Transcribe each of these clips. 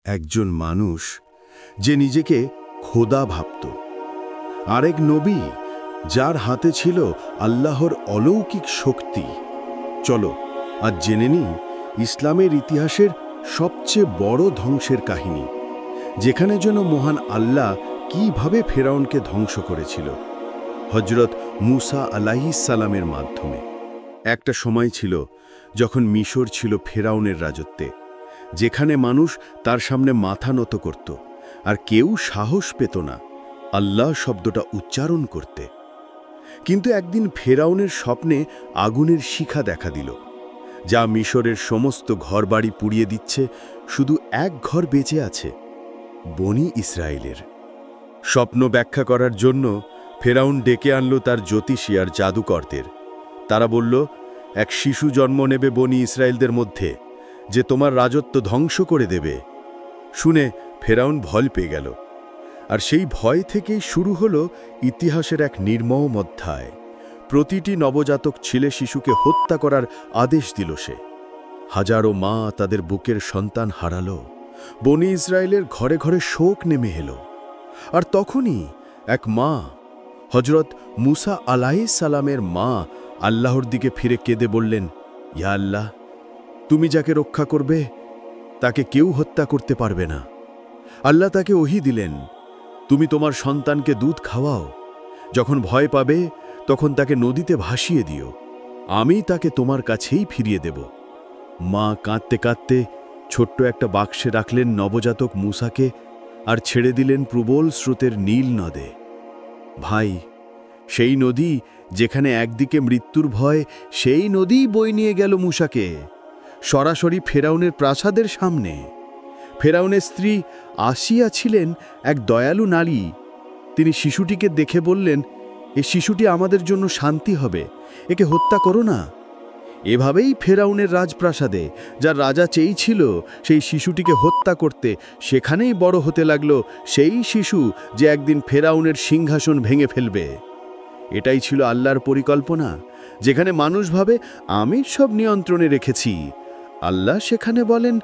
একজন মানুষ যে নিজেকে খোদা ভাবত, আরেক নবী যার হাতে ছিল আল্লাহর অলৌকিক শক্তি। চলো আজ জেনে নিই ইসলামের ইতিহাসের সবচেয়ে বড় ধ্বংসের কাহিনী, যেখানে যেন মহান আল্লাহ কিভাবে ফেরাউনকে ধ্বংস করেছিল হযরত মুসা আলাইহিস সালামের মাধ্যমে। একটা সময় ছিল যখন মিশর ছিল ফেরাউনের রাজত্বে, যেখানে মানুষ তার সামনে মাথা নত করত আর কেউ সাহস পেত না আল্লাহ শব্দটা উচ্চারণ করতে। কিন্তু একদিন ফেরাউনের স্বপ্নে আগুনের শিখা দেখা দিল, যা মিশরের সমস্ত ঘরবাড়ি পুড়িয়ে দিচ্ছে। শুধু এক ঘর বেঁচে আছে, বনি ইসরায়েলের। স্বপ্ন ব্যাখ্যা করার জন্য ফেরাউন ডেকে আনল তার জ্যোতিষী আর জাদুকরদের। তারা বলল, এক শিশু জন্ম নেবে বনি ইসরায়েলদের মধ্যে, যে তোমার রাজত্ব ধ্বংস করে দেবে। শুনে ফেরাউন ভয় পেয়ে গেল, আর সেই ভয় থেকেই শুরু হলো ইতিহাসের এক নির্মম অধ্যায়। প্রতিটি নবজাতক ছেলে শিশুকে হত্যা করার আদেশ দিল সে। হাজারো মা তাদের বুকের সন্তান হারালো। বনি ইসরায়েলের ঘরে ঘরে শোক নেমে এলো। আর তখনই এক মা, হযরত মুসা আলাইহিস সালামের মা, আল্লাহর দিকে ফিরে কেঁদে বললেন, ইয়া আল্লাহ, তুমি যাকে রক্ষা করবে তাকে কেউ হত্যা করতে পারবে না। আল্লাহ তাকে ওহী দিলেন, তুমি তোমার সন্তানকে দুধ খাওয়াও, যখন ভয় পাবে তখন তাকে নদীতে ভাসিয়ে দিও, আমি তাকে তোমার কাছেই ফিরিয়ে দেব। মা কাঁদতে কাঁদতে ছোট্ট একটা বাক্সে রাখলেন নবজাতক মুসাকে আর ছেড়ে দিলেন প্রবল স্রোতের নীল নদে। ভাই, সেই নদী যেখানে একদিকে মৃত্যুর ভয়, সেই নদীই বয়ে নিয়ে গেল মুসাকে সরাসরি ফেরাউনের প্রাসাদের সামনে। ফেরাউনের স্ত্রী আসিয়া ছিলেন এক দয়ালু নারী। তিনি শিশুটিকে দেখে বললেন, এ শিশুটি আমাদের জন্য শান্তি হবে, একে হত্যা করো না। এভাবেই ফেরাউনের রাজপ্রাসাদে যার রাজা চেয়েছিল সেই শিশুটিকে হত্যা করতে, সেখানেই বড় হতে লাগলো সেই শিশু যে একদিন ফেরাউনের সিংহাসন ভেঙে ফেলবে। এটাই ছিল আল্লাহর পরিকল্পনা। যেখানে মানুষ ভাবে আমি সব নিয়ন্ত্রণে রেখেছি, আল্লাহ সেখানে বলেন,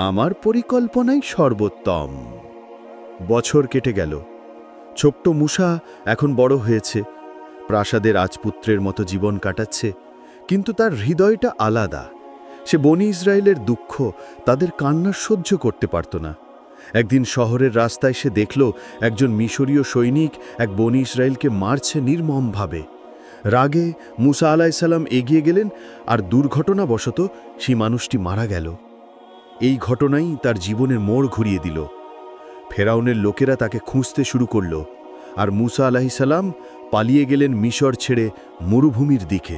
আমার পরিকল্পনাই সর্বোত্তম। বছর কেটে গেল। ছোট্ট মুসা এখন বড় হয়েছে, প্রাসাদের রাজপুত্রের মতো জীবন কাটাচ্ছে। কিন্তু তার হৃদয়টা আলাদা। সে বনি ইসরায়েলের দুঃখ, তাদের কান্না সহ্য করতে পারত না। একদিন শহরের রাস্তায় সে দেখল একজন মিশরীয় সৈনিক এক বনি ইসরায়েলকে মারছে নির্মমভাবে। রাগে মুসা আলাইহিস সালাম এগিয়ে গেলেন, আর দুর্ঘটনাবশত সেই মানুষটি মারা গেল। এই ঘটনাই তার জীবনের মোড় ঘুরিয়ে দিল। ফেরাউনের লোকেরা তাকে খুঁজতে শুরু করল, আর মুসা আলাইহিস সালাম পালিয়ে গেলেন মিশর ছেড়ে মরুভূমির দিকে।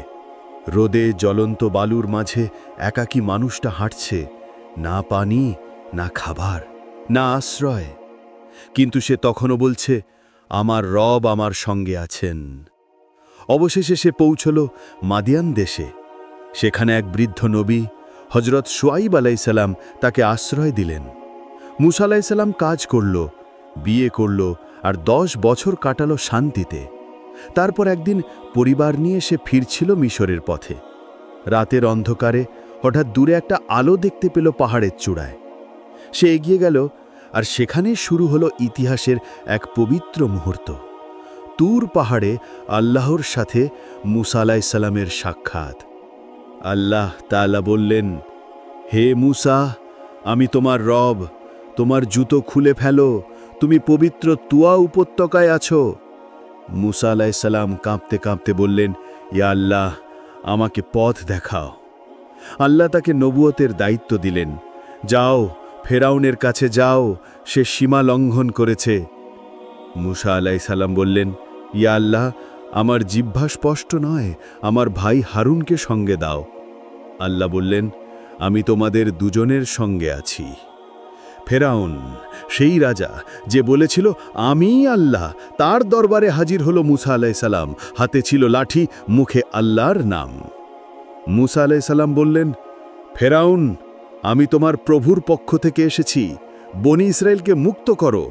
রোদে জ্বলন্ত বালুর মাঝে একাকী মানুষটা হাঁটছে, না পানি, না খাবার, না আশ্রয়। কিন্তু সে তখনও বলছে, আমার রব আমার সঙ্গে আছেন। অবশেষে সে পৌঁছল মাদিয়ান দেশে। সেখানে এক বৃদ্ধ নবী হযরত শুআইব আলাইহিস সালাম তাকে আশ্রয় দিলেন। মুসা আলাইহিস সালাম কাজ করল, বিয়ে করল, আর 10 বছর কাটালো শান্তিতে। তারপর একদিন পরিবার নিয়ে সে ফিরছিল মিশরের পথে। রাতের অন্ধকারে হঠাৎ দূরে একটা আলো দেখতে পেল পাহাড়ের চূড়ায়। সে এগিয়ে গেল, আর সেখানে শুরু হলো ইতিহাসের এক পবিত্র মুহূর্ত। তুর পাহাড়ে আল্লাহর সাথে মুসা আলাইহিস সালামের সাক্ষাৎ। আল্লাহ তাআলা বললেন, হে মুসা, আমি তোমার রব, তোমার জুতো খুলে ফেলো, তুমি পবিত্র তুয়া উপত্যকায় আছো। মুসা আলাইহিস সালাম কাঁপতে কাঁপতে বললেন, ইয়া আল্লাহ, আমাকে পথ দেখাও। আল্লাহ তাকে নবুয়তের দায়িত্ব দিলেন, যাও ফেরাউনের কাছে যাও, সে সীমা লঙ্ঘন করেছে। মুসা আলাইহিস সালাম বললেন, ইয়া আল্লাহ, আমার জিহ্বা স্পষ্ট নয়, আমার ভাই হারুনকে সঙ্গে দাও। আল্লাহ বললেন, আমি তোমাদের দুজনের সঙ্গে আছি। ফেরাউন, সেই রাজা যে বলেছিল আমি আল্লাহ, তার দরবারে হাজির হলো মুসা আলাইহিস সালাম। হাতে ছিল লাঠি, মুখে আল্লাহর নাম। মুসা আলাইহিস সালাম বললেন, ফেরাউন, আমি তোমার প্রভুর পক্ষ থেকে এসেছি, বনি ইসরায়েলকে মুক্ত করো।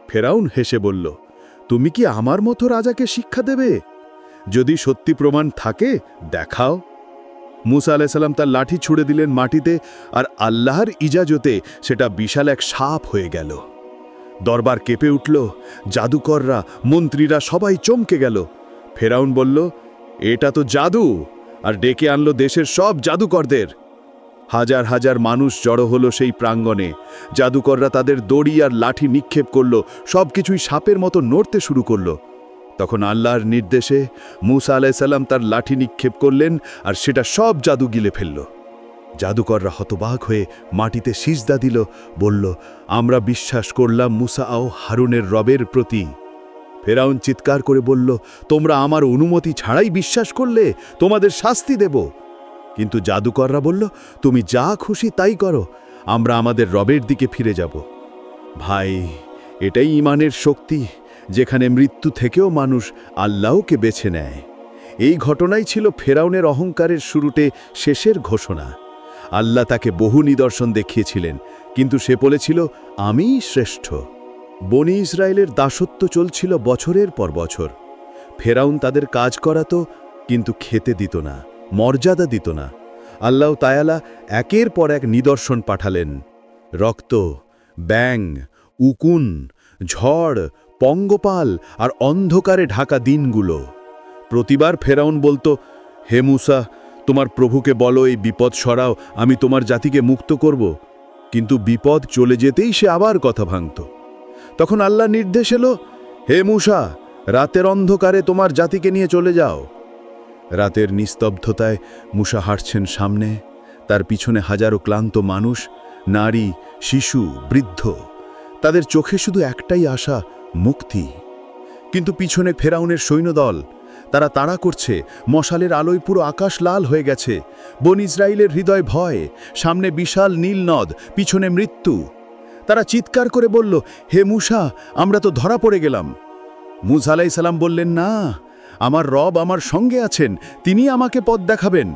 ফেরাউন হেসে বলল, তুমি কি আমার মতো রাজাকে শিক্ষা দেবে? যদি সত্যি প্রমাণ থাকে দেখাও। মুসা আলাইহিস সালাম তার লাঠি ছুঁড়ে দিলেন মাটিতে, আর আল্লাহর ইজাজতে সেটা বিশাল এক সাপ হয়ে গেল। দরবার কেঁপে উঠল, জাদুকররা, মন্ত্রীরা সবাই চমকে গেল। ফেরাউন বলল, এটা তো জাদু, আর ডেকে আনলো দেশের সব জাদুকরদের। হাজার হাজার মানুষ জড়ো হলো সেই প্রাঙ্গণে। জাদুকররা তাদের দড়ি আর লাঠি নিক্ষেপ করল, সব কিছুই সাপের মতো নড়তে শুরু করল। তখন আল্লাহর নির্দেশে মুসা আলাইহিস সালাম তার লাঠি নিক্ষেপ করলেন, আর সেটা সব জাদু গিলে ফেলল। জাদুকররা হতবাক হয়ে মাটিতে সিজদা দিল, বলল, আমরা বিশ্বাস করলাম মুসা ও হারুনের রবের প্রতি। ফেরাউন চিৎকার করে বলল, তোমরা আমার অনুমতি ছাড়াই বিশ্বাস করলে, তোমাদের শাস্তি দেব। কিন্তু জাদুকররা বলল, তুমি যা খুশি তাই করো, আমরা আমাদের রবের দিকে ফিরে যাব। ভাই, এটাই ঈমানের শক্তি, যেখানে মৃত্যু থেকেও মানুষ আল্লাহকে বেছে নেয়। এই ঘটনাই ছিল ফেরাউনের অহংকারের শুরুতে শেষের ঘোষণা। আল্লাহ তাকে বহু নিদর্শন দেখিয়েছিলেন, কিন্তু সে বলেছিল, আমিই শ্রেষ্ঠ। বনি ইসরায়েলের দাসত্ব চলছিল বছরের পর বছর। ফেরাউন তাদের কাজ করাতো, কিন্তু খেতে দিত না, মর্যাদা দিত না। আল্লাহ তাআলা একের পর এক নিদর্শন পাঠালেন। রক্ত, ব্যাঙ, উকুন, ঝড়, পঙ্গপাল আর অন্ধকারে ঢাকা দিনগুলো। প্রতিবার ফেরাউন বলতো, হে মুসা, তোমার প্রভুকে বলো এই বিপদ সরাও, আমি তোমার জাতিকে মুক্ত করব। কিন্তু বিপদ চলে যেতেই সে আবার কথা ভাঙত। তখন আল্লাহ নির্দেশ এলো, হে মুসা, রাতের অন্ধকারে তোমার জাতিকে নিয়ে চলে যাও। রাতের নিস্তব্ধতায় মুসা হাঁটছেন সামনে, তার পিছনে হাজারো ক্লান্ত মানুষ, নারী, শিশু, বৃদ্ধ। তাদের চোখে শুধু একটাই আশা, মুক্তি। কিন্তু পিছনে ফেরাউনের সৈন্যদল, তারা তাড়া করছে, মশালের আলোয় পুরো আকাশ লাল হয়ে গেছে। বনি ইসরায়েলের হৃদয় ভয়, সামনে বিশাল নীল নদ, পিছনে মৃত্যু। তারা চিৎকার করে বলল, হে মুসা, আমরা তো ধরা পড়ে গেলাম। মুসা আলাইহিস সালাম বললেন, না, আমার রব আমার সঙ্গে আছেন, তিনি আমাকে পথ দেখাবেন।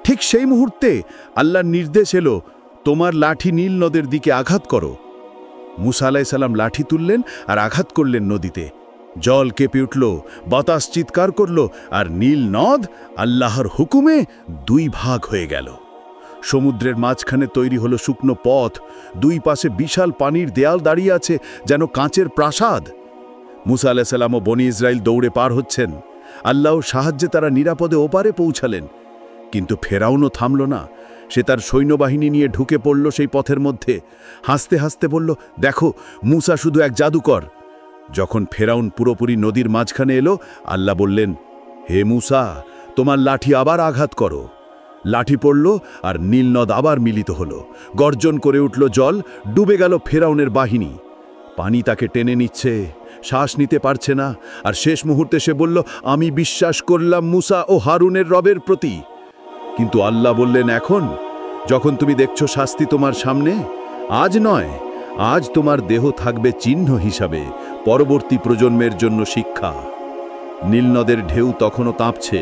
ঠিক সেই মুহূর্তে আল্লাহর নির্দেশ এলো, তোমার লাঠি নীল নদের দিকে আঘাত করো। মুসা আলাইহিস সালাম লাঠি তুললেন আর আঘাত করলেন নদীতে। জল কেঁপে উঠল, বাতাস চিৎকার করল, আর নীল নদ আল্লাহর হুকুমে দুই ভাগ হয়ে গেল। সমুদ্রের মাঝখানে তৈরি হলো শুকনো পথ, দুই পাশে বিশাল পানির দেয়াল দাঁড়িয়ে আছে, যেন কাঁচের প্রাসাদ। মুসা আলাইহিস সালাম ও বনি ইসরায়েল দৌড়ে পার হচ্ছেন। আল্লাহর সাহায্যে তারা নিরাপদে ওপারে পৌঁছালেন। কিন্তু ফেরাউনও থামল না। সে তার সৈন্যবাহিনী নিয়ে ঢুকে পড়ল সেই পথের মধ্যে। হাসতে হাসতে বলল, দেখো, মুসা শুধু এক জাদুকর। যখন ফেরাউন পুরোপুরি নদীর মাঝখানে এলো, আল্লাহ বললেন, হে মুসা, তোমার লাঠি আবার আঘাত করো। লাঠি পড়ল, আর নীলনদ আবার মিলিত হলো। গর্জন করে উঠল জল, ডুবে গেল ফেরাউনের বাহিনী। পানি তাকে টেনে নিচ্ছে, শ্বাস নিতে পারছে না। আর শেষ মুহূর্তে সে বলল, আমি বিশ্বাস করলাম মুসা ও হারুনের রবের প্রতি। কিন্তু আল্লাহ বললেন, এখন যখন তুমি দেখছো শাস্তি তোমার সামনে, আজ নয়, আজ তোমার দেহ থাকবে চিহ্ন হিসাবে, পরবর্তী প্রজন্মের জন্য শিক্ষা। নীলনদের ঢেউ তখনও কাঁপছে,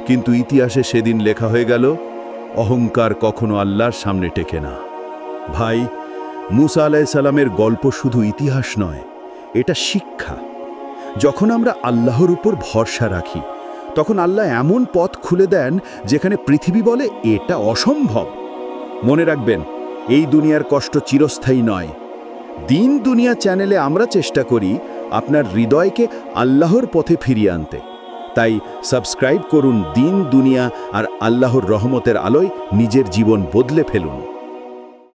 কিন্তু ইতিহাসে সেদিন লেখা হয়ে গেল, অহংকার কখনো আল্লাহর সামনে টেকে না। ভাই, মুসা আলাইহিস সালামের গল্প শুধু ইতিহাস নয়, এটা শিক্ষা। যখন আমরা আল্লাহর উপর ভরসা রাখি, তখন আল্লাহ এমন পথ খুলে দেন যেখানে পৃথিবী বলে এটা অসম্ভব। মনে রাখবেন, এই দুনিয়ার কষ্ট চিরস্থায়ী নয়। দিন দুনিয়া চ্যানেলে আমরা চেষ্টা করি আপনার হৃদয়কে আল্লাহর পথে ফিরিয়ে আনতে। তাই সাবস্ক্রাইব করুন দিন দুনিয়া, আর আল্লাহর রহমতের আলোয় নিজের জীবন বদলে ফেলুন।